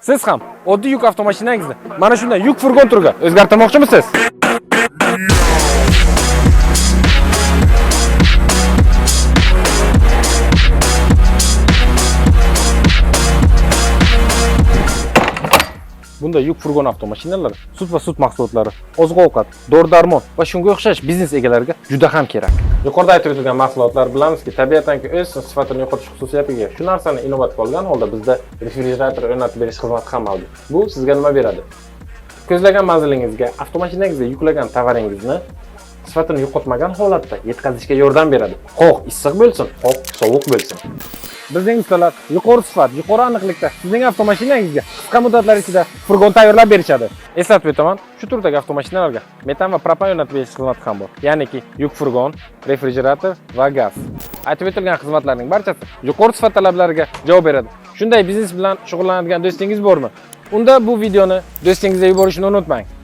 Siz ham oddiy yuk avtomashinangizni mana shunday yuk furgon turiga o'zgartirmoqchimisiz? Bunda yuk furgon avtomashinalari sut va sut mahsulotlari, oziq-ovqat, dori-darmon va shunga o'xshash biznes egalariga juda ham kerak. Yuqorida aytib o'tilgan mahsulotlar bilamizki, tabiatan o'z sifatini yo'qotish xususiyatiga ega. Shu narsani inovatga olgan holda bizda refrigerator o'rnatib berish xizmati ham mavjud. Bu sizga nima beradi? Ko'zlagan manzilingizga avtomashinangizga yuklagan tovaringizni sifatini yo'qotmagan holatda yetkazishga yordam beradi. Xoh issiq bo'lsin, xoh sovuq bo'lsin. Bizning ustalar yuqori sifat, yuqori aniqlikda sizning avtomashinangizga qisqa muddatlar ichida furgon tayyorlab berishadi. Eslatib o'taman, shu turdagi avtomashinalarga metan va propan o'rnatib berish xizmati ham bor. Ya'niki yuk furgon, refrigerator va gaz. Aytib o'tilgan xizmatlarning barchasi yuqori sifat talablariga javob beradi. Shunday biznes bilan shug'ullanadigan do'stingiz bormi? Unda bu videoni do'stingizga yuborishni unutmang.